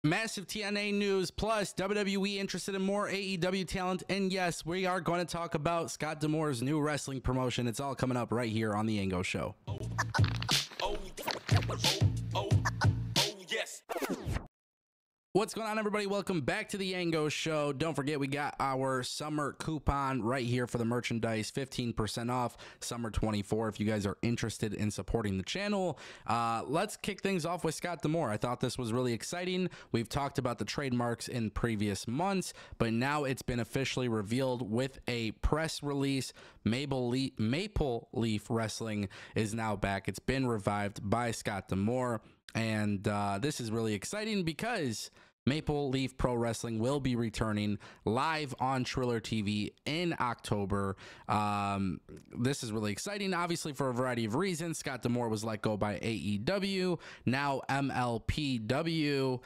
Massive TNA news, plus WWE interested in more AEW talent. And yes, we are going to talk about Scott D'Amore's new wrestling promotion. It's all coming up right here on The Ango Show. Yes. What's going on, everybody? Welcome back to the Ango Show. Don't forget, we got our summer coupon right here for the merchandise, 15% off summer 24 if you guys are interested in supporting the channel. Let's kick things off with Scott D'Amore. I thought this was really exciting. We've talked about the trademarks in previous months, but now it's been officially revealed with a press release. Maple Leaf Wrestling is now back. It's been revived by Scott D'Amore. And this is really exciting because Maple Leaf Pro Wrestling will be returning live on Triller TV in October. This is really exciting, obviously, for a variety of reasons. Scott D'Amore was let go by AEW. Now MLPW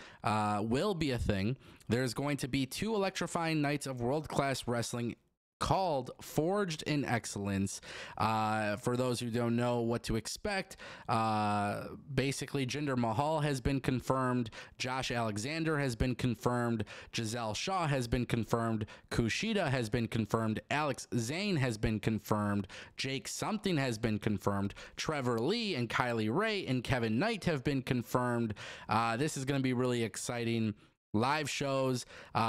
will be a thing. There's going to be 2 electrifying nights of world-class wrestling called Forged in Excellence. For those who don't know what to expect, basically Jinder Mahal has been confirmed, Josh Alexander has been confirmed, Giselle Shaw has been confirmed, Kushida has been confirmed, Alex Zane has been confirmed, Jake Something has been confirmed, Trevor Lee and Kylie Ray and Kevin Knight have been confirmed. This is going to be really exciting. Live shows,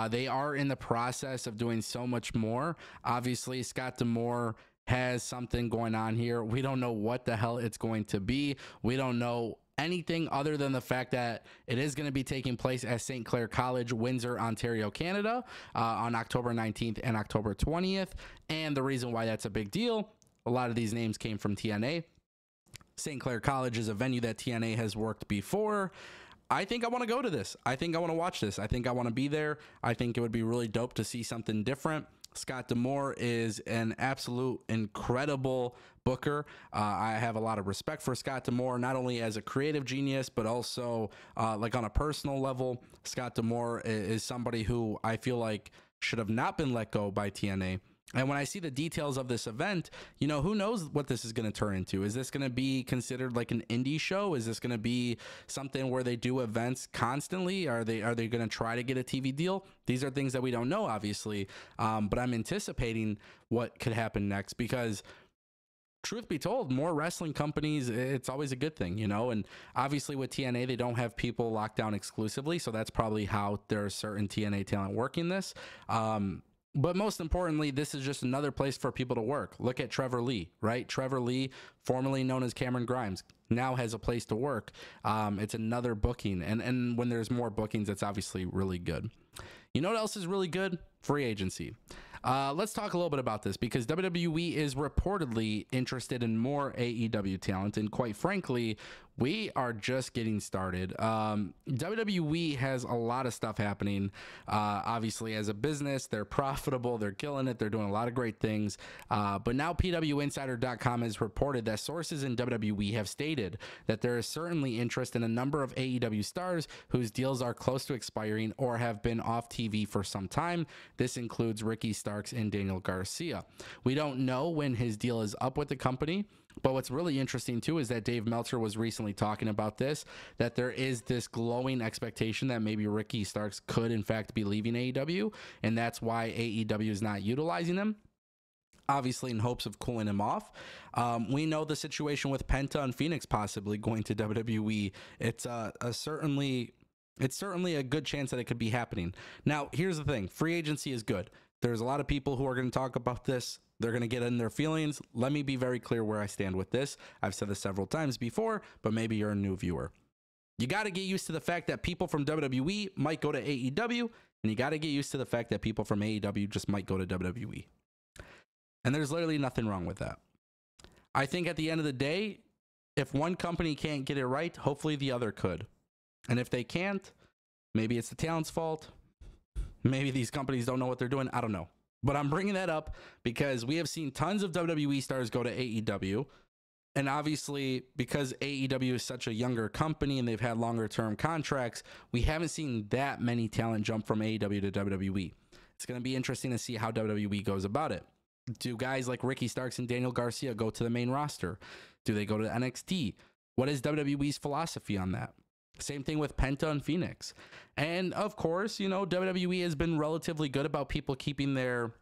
they are in the process of doing so much more. Obviously, Scott D'Amore has something going on here. We don't know what the hell it's going to be. We don't know anything other than the fact that it is going to be taking place at St. Clair College, Windsor, Ontario, Canada, on October 19th and October 20th. And the reason why that's a big deal, a lot of these names came from TNA. St. Clair College is a venue that TNA has worked before. I think I want to go to this. I think I want to watch this. I think I want to be there. I think it would be really dope to see something different. Scott D'Amore is an absolute incredible booker. I have a lot of respect for Scott D'Amore, not only as a creative genius, but also like on a personal level. Scott D'Amore is somebody who I feel like should have not been let go by TNA. And when I see the details of this event, you know, who knows what this is going to turn into? Is this going to be considered like an indie show? Is this going to be something where they do events constantly? Are they going to try to get a TV deal? These are things that we don't know, obviously. But I'm anticipating what could happen next because, truth be told, more wrestling companies, it's always a good thing, you know? And obviously with TNA, they don't have people locked down exclusively. So that's probably how there's certain TNA talent working this. But most importantly, this is just another place for people to work. Look at Trevor Lee, right? Trevor Lee, formerly known as Cameron Grimes, now has a place to work. It's another booking. And when there's more bookings, it's obviously really good. You know what else is really good? Free agency. Let's talk a little bit about this because WWE is reportedly interested in more AEW talent. And quite frankly, we are just getting started. WWE has a lot of stuff happening. Obviously, as a business, they're profitable. They're killing it. They're doing a lot of great things. But now PWInsider.com has reported that sources in WWE have stated that there is certainly interest in a number of AEW stars whose deals are close to expiring or have been off TV for some time. This includes Ricky Starks and Daniel Garcia. We don't know when his deal is up with the company. But what's really interesting, too, is that Dave Meltzer was recently talking about this, that there is this glowing expectation that maybe Ricky Starks could, in fact, be leaving AEW, and that's why AEW is not utilizing him, obviously in hopes of cooling him off. We know the situation with Penta and Phoenix possibly going to WWE. It's certainly a good chance that it could be happening. Now, here's the thing. Free agency is good. There's a lot of people who are going to talk about this. They're going to get in their feelings. Let me be very clear where I stand with this. I've said this several times before, but maybe you're a new viewer. You got to get used to the fact that people from WWE might go to AEW, and you got to get used to the fact that people from AEW just might go to WWE. And there's literally nothing wrong with that. I think at the end of the day, if one company can't get it right, hopefully the other could. And if they can't, maybe it's the talent's fault. Maybe these companies don't know what they're doing. I don't know. But I'm bringing that up because we have seen tons of WWE stars go to AEW. And obviously, because AEW is such a younger company and they've had longer term contracts, we haven't seen that many talent jump from AEW to WWE. It's going to be interesting to see how WWE goes about it. Do guys like Ricky Starks and Daniel Garcia go to the main roster? Do they go to NXT? What is WWE's philosophy on that? Same thing with Penta and Phoenix. And of course, you know, WWE has been relatively good about people keeping their,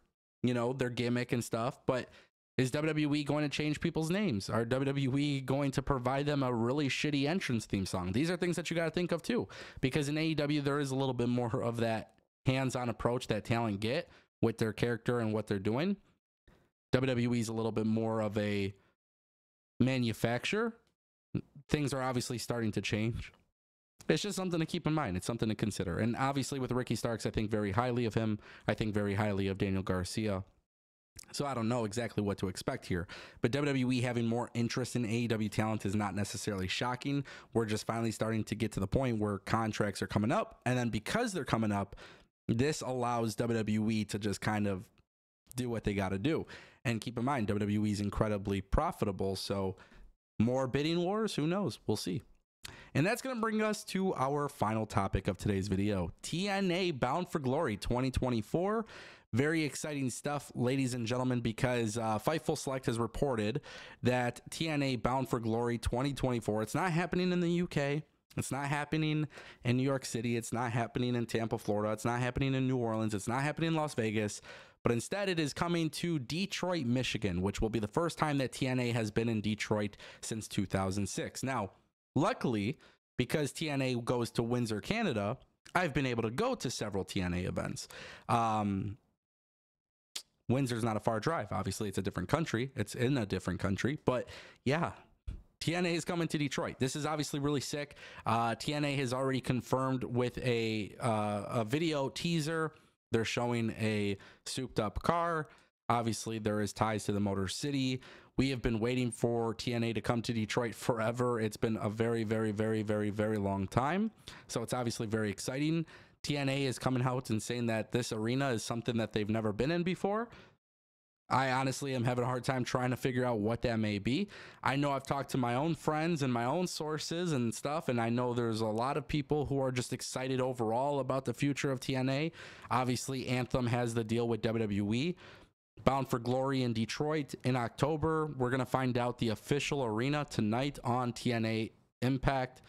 you know, their gimmick and stuff. But is WWE going to change people's names? Are WWE going to provide them a really shitty entrance theme song? These are things that you got to think of too. Because in AEW, there is a little bit more of that hands-on approach that talent get with their character and what they're doing. WWE is a little bit more of a manufacturer. Things are obviously starting to change. It's just something to keep in mind. It's something to consider. And obviously with Ricky Starks, I think very highly of him. I think very highly of Daniel Garcia. So I don't know exactly what to expect here. But WWE having more interest in AEW talent is not necessarily shocking. We're just finally starting to get to the point where contracts are coming up. And then because they're coming up, this allows WWE to just kind of do what they got to do. And keep in mind, WWE is incredibly profitable. So more bidding wars, who knows? We'll see. And that's going to bring us to our final topic of today's video. TNA Bound for Glory 2024. Very exciting stuff, ladies and gentlemen, because Fightful Select has reported that TNA Bound for Glory 2024, it's not happening in the UK. It's not happening in New York City. It's not happening in Tampa, Florida. It's not happening in New Orleans. It's not happening in Las Vegas. But instead, it is coming to Detroit, Michigan, which will be the first time that TNA has been in Detroit since 2006. Now, luckily, because TNA goes to Windsor, Canada, I've been able to go to several TNA events. Windsor's not a far drive. Obviously, it's a different country. It's in a different country. But yeah, TNA is coming to Detroit. This is obviously really sick. TNA has already confirmed with a video teaser. They're showing a souped up car. Obviously, there is ties to the Motor City. We have been waiting for TNA to come to Detroit forever. It's been a very, very, very, very, very long time. So it's obviously very exciting. TNA is coming out and saying that this arena is something that they've never been in before. I honestly am having a hard time trying to figure out what that may be. I know I've talked to my own friends and my own sources and stuff, and I know there's a lot of people who are just excited overall about the future of TNA. Obviously, Anthem has the deal with WWE. Bound for Glory in Detroit in October. We're going to find out the official arena tonight on TNA Impact.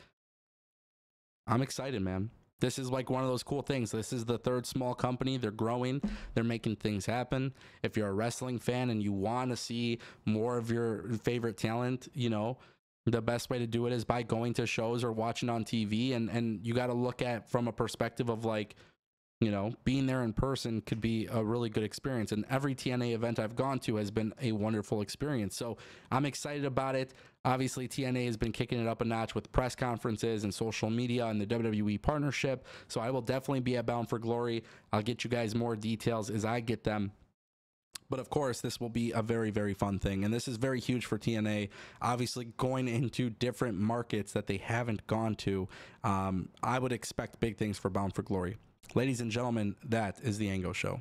I'm excited, man. This is like one of those cool things. This is the third small company. They're growing. They're making things happen. If you're a wrestling fan and you want to see more of your favorite talent, you know, the best way to do it is by going to shows or watching on TV. And you got to look at from a perspective of like, you know, being there in person could be a really good experience. And every TNA event I've gone to has been a wonderful experience. So I'm excited about it. Obviously, TNA has been kicking it up a notch with press conferences and social media and the WWE partnership. So I will definitely be at Bound for Glory. I'll get you guys more details as I get them. But of course, this will be a very, very fun thing. And this is very huge for TNA, obviously going into different markets that they haven't gone to. I would expect big things for Bound for Glory. Ladies and gentlemen, that is the Ango Show.